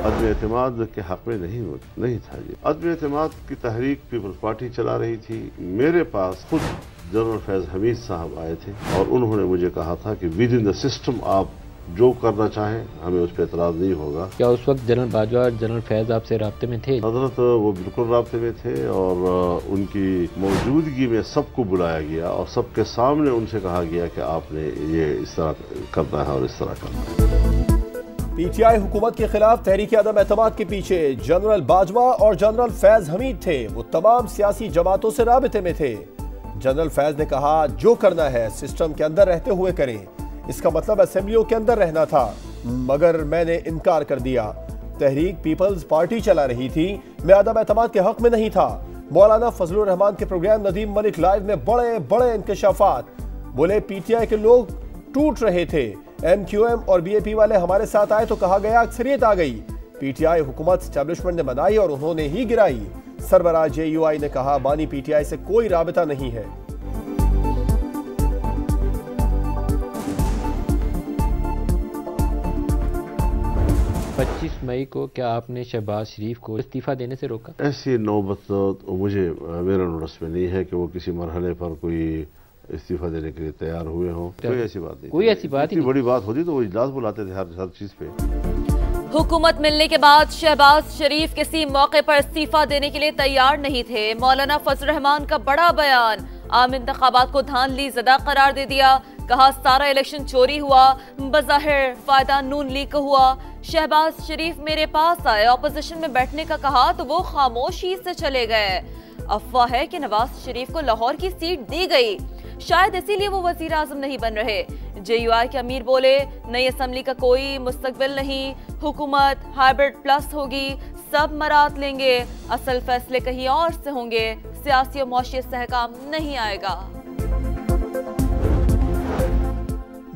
अदम एतमाद के हक में नहीं था। ये अदम एतमाद की तहरीक पीपल्स पार्टी चला रही थी। मेरे पास खुद जनरल फैज हमीद साहब आए थे और उन्होंने मुझे कहा था कि विद इन द सिस्टम आप जो करना चाहें हमें उस पर एतराज नहीं होगा। क्या उस वक्त जनरल बाजवा और जनरल फैज आपसे राब्ते में थे? हजरत वो बिल्कुल राब्ते में थे और उनकी मौजूदगी में सबको बुलाया गया और सबके सामने उनसे कहा गया कि आपने ये इस तरह करना है और इस तरह करना है। पीटीआई हुकूमत के खिलाफ तहरीक अदम एतमाद के पीछे जनरल बाजवा और जनरल फैज हमीद थे। वो तमाम सियासी जमातों से राबिते में थे। जनरल फैज ने कहा जो करना है सिस्टम के अंदर रहते हुए करें। इसका मतलब असेंबलियों के अंदर रहना था, मगर मैंने इनकार कर दिया। तहरीक पीपल्स पार्टी चला रही थी, मैं अदम एतमाद के हक में नहीं था। मौलाना फजलुर रहमान के प्रोग्राम नदीम मलिक लाइव में बड़े बड़े इंकशाफात। बोले पीटीआई के लोग टूट रहे थे, एमक्यूएम और बीएपी वाले हमारे साथ आए तो कहा गया अक्सरियत आ गई। पीटीआई हुकूमत स्टैब्लिशमेंट ने बनाई और उन्होंने ही गिराई। सरबराह जेयूआई ने कहा बानी पीटीआई से कोई राबिता नहीं है। 25 मई को क्या आपने शहबाज शरीफ को इस्तीफा देने से रोका? ऐसी नौबत तो मुझे मेरा नोटिस में नहीं है कि वो किसी मरहले पर कोई इस्तीफा देने के लिए तैयार हुए हों। कोई ऐसी बात नहीं। कोई ऐसी बात ही नहीं। बड़ी बात होती तो वो इजलास बुलाते थे हर चीज पे। हुकूमत मिलने के बाद शहबाज शरीफ किसी मौके पर इस्तीफा देने के लिए तैयार नहीं थे। मौलाना फजलुर रहमान का बड़ा बयान, आम इंतखाबात को धांधली ज़दा करार दे दिया। कहा सारा इलेक्शन चोरी हुआ, बज़ाहिर फायदा नून लीग को हुआ। शहबाज शरीफ मेरे पास आए, ऑपोजिशन में बैठने का कहा तो वो खामोशी से चले गए। अफवाह है कि नवाज शरीफ को लाहौर की सीट दी गई, शायद इसीलिए वो वजीर आजम नहीं बन रहे। जेयूआई के अमीर बोले नई असम्बली का कोई मुस्तकबिल नहीं, हुकूमत हाइब्रिड प्लस होगी, सब मरात लेंगे, असल फैसले कहीं और से होंगे, सियासी और मौशी सहकाम नहीं आएगा।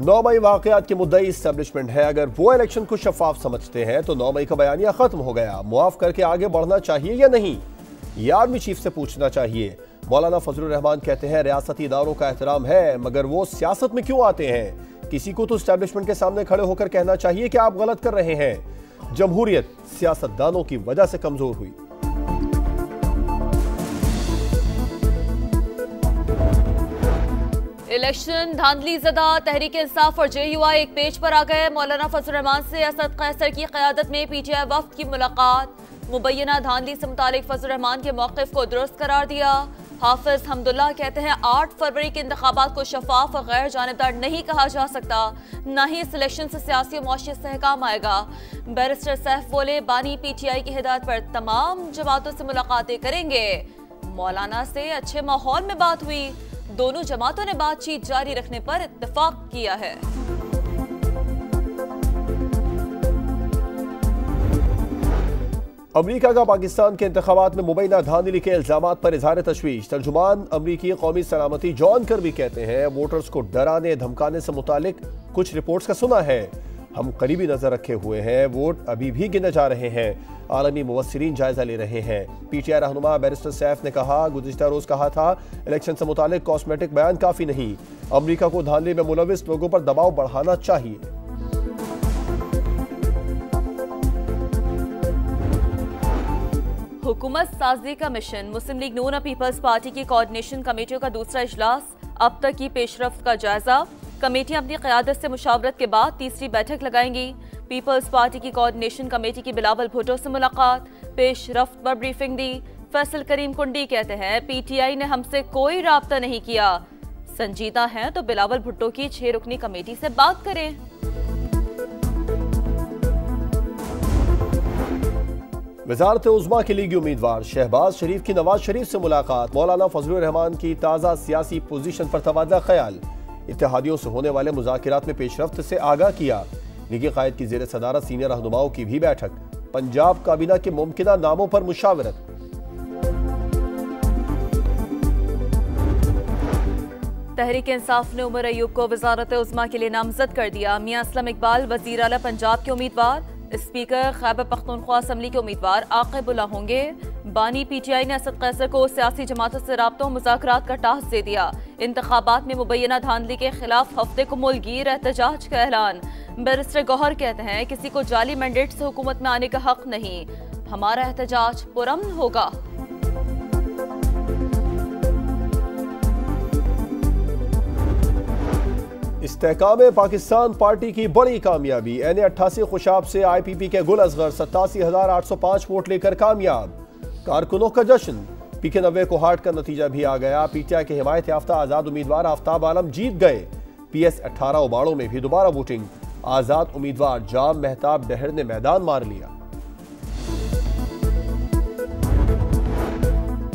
9 मई वाकयात के मुद्दई इस्टेब्लिशमेंट है। अगर वो इलेक्शन को शफाफ समझते हैं तो 9 मई का बयानिया खत्म हो गया। मुआफ करके आगे बढ़ना चाहिए या नहीं, ये आर्मी चीफ से पूछना चाहिए। मौलाना फजलुर रहमान कहते हैं रियासती इदारों का एहतराम है, मगर वो सियासत में क्यों आते हैं? किसी को तो इस्टेब्लिशमेंट के सामने खड़े होकर कहना चाहिए कि आप गलत कर रहे हैं। जमहूरियत सियासतदानों की वजह से कमजोर हुई। इलेक्शन धांधली ज़दा, तहरीक इंसाफ और जेयूआई एक पेज पर आ गए। मौलाना फजलुर रहमान से असद कैसर की क़यादत में पीटीआई वफ्द की मुलाकात। मुबैना धांधली से मुतालिक फजलुर रहमान के मौक़िफ़ को दुरुस्त करार दिया। हाफिज हमदुल्ला कहते हैं 8 फरवरी के इंतखाबात को शफाफ और गैर जानिबदार नहीं कहा जा सकता, न ही इस इलेक्शन से सियासी और मौशी सहकाम आएगा। बैरिस्टर सैफ बोले बानी पीटीआई की हिदायत पर तमाम जमातों से मुलाकातें करेंगे। मौलाना से अच्छे माहौल में बात हुई, दोनों जमातों ने बातचीत जारी रखने पर इत्तेफाक किया है। अमरीका का पाकिस्तान के इंतखाबात में मुबैना धांधली के इल्जामात पर इजहार तशवीश। तर्जुमान अमरीकी कौमी सलामती जॉन कर्बी कहते हैं वोटर्स को डराने धमकाने से मुतालिक कुछ रिपोर्ट्स का सुना है, हम करीबी नजर रखे हुए हैं, वोट अभी भी गिने जा रहे हैं, आलमी मुबस्सिरीन जायजा ले रहे हैं। पीटीआई रहनुमा बैरिस्टर सैफ ने कहा गुज़िश्ता रोज कहा था इलेक्शन से मुतालिक कॉस्मेटिक बयान काफी नहीं, अमरीका को धांधली में मुलविस लोगों पर दबाव बढ़ाना चाहिए। हुकूमत साजी का मिशन, मुस्लिम लीग नून और पीपल्स पार्टी की कोऑर्डिनेशन कमेटियों का दूसरा इजलास, अब तक की पेशरफ्त का जायजा। कमेटियां अपनी क़यादत से मुशावरत के बाद तीसरी बैठक लगाएंगी। पीपल्स पार्टी की कोऑर्डिनेशन कमेटी की बिलावल भुट्टो से मुलाकात, पेशरफ्त पर ब्रीफिंग दी। फैसल करीम कुंडी कहते हैं पीटीआई ने हमसे कोई राब्ता नहीं किया, संजीदा हैं तो बिलावल भुट्टो की 6 रुकनी कमेटी से बात करें। वज़ारत उज़्मा के लीगी उम्मीदवार शहबाज शरीफ की नवाज शरीफ से मुलाकात। मौलाना फजलुर रहमान की ताज़ा सियासी पोजीशन पर तबादला ख्याल। इत्तेहादियों से होने वाले मुज़ाकिरात में पेशरफ्त से आगाह किया। लीगी क़ायद की ज़ेर सदारत सीनियर रहनुमाओं की भी बैठक। पंजाब काबीना के मुमकिना नामों पर मुशावरत। तहरीक इंसाफ ने उमर अयूब को वज़ारत उज़्मा के लिए नामजद कर दिया। मियां असलम इकबाल वज़ीर आला पंजाब के उम्मीदवार, स्पीकर खैबर पख्तूनख्वा असम्बली के उम्मीदवार आक़िबुल्लाह होंगे। बानी पीटीआई ने असद कैसर को सियासी जमातों से राब्तों मुज़ाकरात का टास्क दे दिया। इंतखाबात में मुबैना धांधली के खिलाफ हफ्ते को मुल्कीर एहतजाज का ऐलान। बैरिस्टर गौहर कहते हैं किसी को जाली मैंडेट से हुकूमत में आने का हक नहीं, हमारा एहतजाज पुरअमन होगा। इस्तेहकाम पाकिस्तान पार्टी की बड़ी कामयाबी, NA-88 खुशाब से IPP के गुल असगर 87,805 वोट लेकर कामयाब। कारकुनों का जश्न, PK 90 को हार्ट का नतीजा भी आ गया। PTI के हिमायत याफ्ता आजाद उम्मीदवार आफ्ताब आलम जीत गए। PS 18 उबाड़ों में भी दोबारा वोटिंग, आजाद उम्मीदवार जाम मेहताब डहर ने मैदान मार लिया।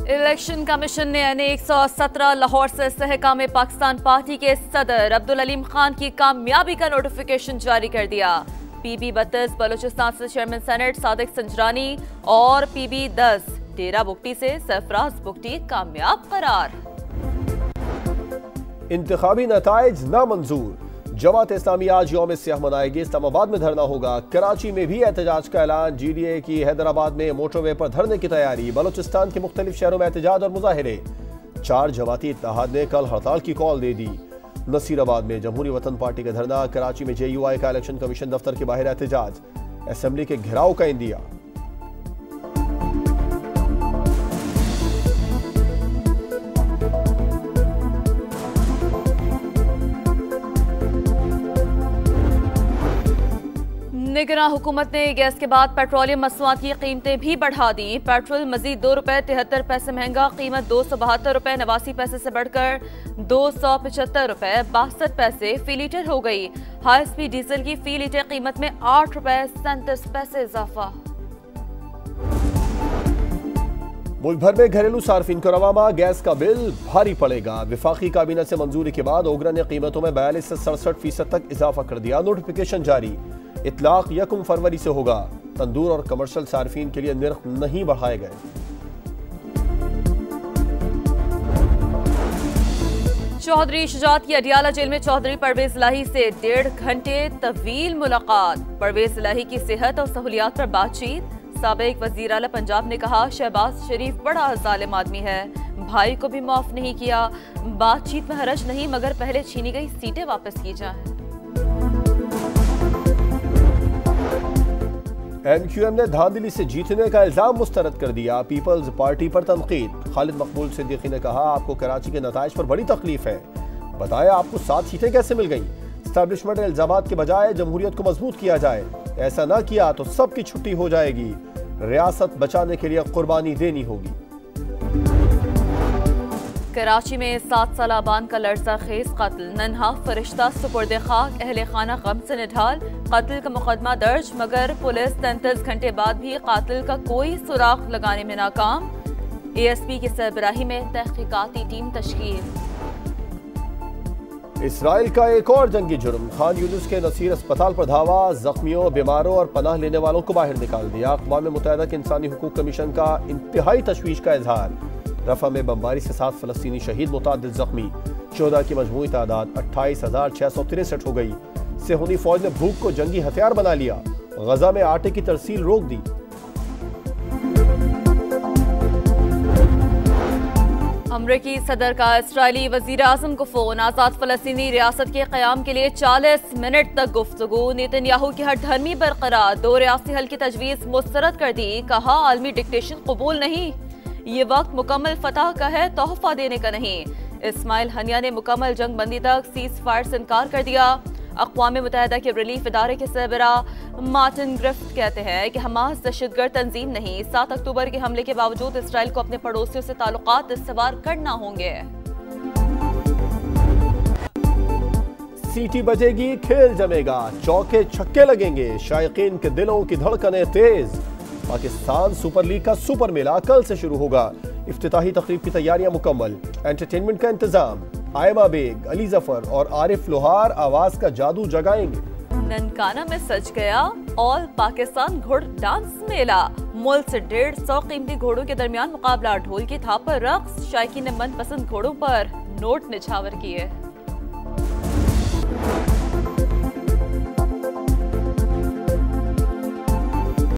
इलेक्शन कमीशन ने NA-117 लाहौर से इस्तेहकाम पाकिस्तान पार्टी के सदर अब्दुल अलीम खान की कामयाबी का नोटिफिकेशन जारी कर दिया। PB-32 बलूचिस्तान से चेयरमैन सेनेट सादिक संजरानी और PB-10 डेरा बुगटी से सरफराज बुगटी कामयाब करार। इंतखाबी नताइज नामंजूर, जमात इस्लामी आज यौम सियाह मनाएगी। इस्लामाबाद में धरना होगा। कराची में भी एहतजाज का ऐलान। GDA की हैदराबाद में मोटरवे पर धरने की तैयारी। बलूचिस्तान के मुख्तलिफ शहरों में एहतजाज और मुजाहिरे। 4 जमाती इत्तेहाद ने कल हड़ताल की कॉल दे दी। नसीराबाद में जमहूरी वतन पार्टी का धरना। कराची में JUI का इलेक्शन कमीशन दफ्तर के बाहर एहतजाज। असेंबली के घेराव का इंदिया। निगरान हुकूमत ने गैस के बाद पेट्रोलियम मसनूआत की कीमतें भी बढ़ा दी। पेट्रोल मजीद 2 रुपए 73 पैसे महंगा, कीमत 272 रुपए 89 पैसे से बढ़कर 275 रुपए 62 पैसे फी लीटर हो गई। हाई स्पीड डीजल की फी लीटर कीमत में 8 रुपए 37 पैसे इजाफा। मुल्क भर में घरेलू सार्फिन को रवामा गैस का बिल भारी पड़ेगा। विफाकी काबीना से मंजूरी के बाद ओगरा ने कीमतों में 42 से 67% तक इजाफा कर दिया। नोटिफिकेशन जारी, इतलाक 1 फरवरी से होगा। तंदूर और कमर्शियल सार्फिन के लिए निर्ख नहीं बढ़ाए गए। चौधरी शुजात की अडियाला जेल में चौधरी परवेज इलाही से 1.5 घंटे तवील मुलाकात। परवेज इलाही की सेहत और सहूलियात पर बातचीत। साबिक वजीर आला पंजाब ने कहा शहबाज शरीफ बड़ा जालिम आदमी है, भाई को भी माफ नहीं किया। बातचीत में हरज नहीं, मगर पहले छीनी गई सीटें वापस की जाए। MQM ने धांधली से जीतने का इल्जाम मुस्तरद कर दिया। पीपल्स पार्टी पर तनकीद। खालिद मकबूल सिद्दीकी ने कहा आपको कराची के नताइज पर बड़ी तकलीफ है, बताया आपको 7 सीटें कैसे मिल गई। एस्टैब्लिशमेंट इल्जामात के बजाय जमहूरियत को मजबूत किया जाए, ऐसा ना किया तो सबकी छुट्टी हो जाएगी। रियासत बचाने के लिए कुर्बानी देनी होगी। कराची में 7 साला बान का लड़जा खेज कत्ल, नन्हा फरिश्ता सुपुर्दे खाक, अहले खाना गम से निढाल। कत्ल का मुकदमा दर्ज, मगर पुलिस 33 घंटे बाद भी कातिल का कोई सुराग लगाने में नाकाम। ASP की सरबराही में तहकीकाती टीम तश्कील। इसराइल का एक और जंगी जुर्म, खान यूनुस के नसीर अस्पताल पर धावा। जख्मियों, बीमारों और पनाह लेने वालों को बाहर निकाल दिया। अक़वाम मुत्तहिदा के इंसानी हुकूक कमीशन का इंतहाई तशवीश का इजहार। रफा में बमबारी से 7 फलस्तीनी शहीद, मुतअद्दिद जख्मी। 14 की मजमूई तादाद 28,663 हो गई। सेहूनी फौज ने भूख को जंगी हथियार बना लिया। गजा में आटे की तरसील रोक दी। अमरीकी सदर का इस्राइली वजीर आज़म को फोन। आज़ाद फलस्तीनी रियासत के क़याम के लिए 40 मिनट तक गुफ्तगू। नेतन्याहू की हठधर्मी बरकरार, 2 रियासती हल की तजवीज़ मुस्तरद कर दी। कहा आलमी डिक्टेशन कबूल नहीं, ये वक्त मुकम्मल फतह का है, तोहफा देने का नहीं। इस्माइल हनिया ने मुकम्मल जंग बंदी तक सीज फायर से इनकार कर दिया। अक़वाम मुत्तहिदा के रिलीफ इदारे के सरबरा मार्टिन ग्रिफ्ट कहते हैं कि हमास दहशतगर्द तंजीम नहीं। 7 अक्टूबर के हमले के बावजूद इसराइल को अपने पड़ोसियों से ताल्लुकात इस्तवार करना होंगे। सीटी बजेगी, खेल जमेगा, चौके छक्के लगेंगे, शायकीन के दिलों की धड़कनें तेज। पाकिस्तान सुपर लीग का सुपर मेला कल से शुरू होगा। इफ्तिताही तकरीब की तैयारियां मुकम्मल। एंटरटेनमेंट का इंतजाम। आयमा बेग, अली जफर और आरिफ लोहार आवाज का जादू जगाएंगे। ननकाना में सज गया ऑल पाकिस्तान घोड़ डांस मेला। मुल्क से 150 कीमती घोड़ों के दरमियान मुकाबला। ढोल की थाप पर रक्स, शायकीन ने मनपसंद घोड़ों पर नोट निछावर किए।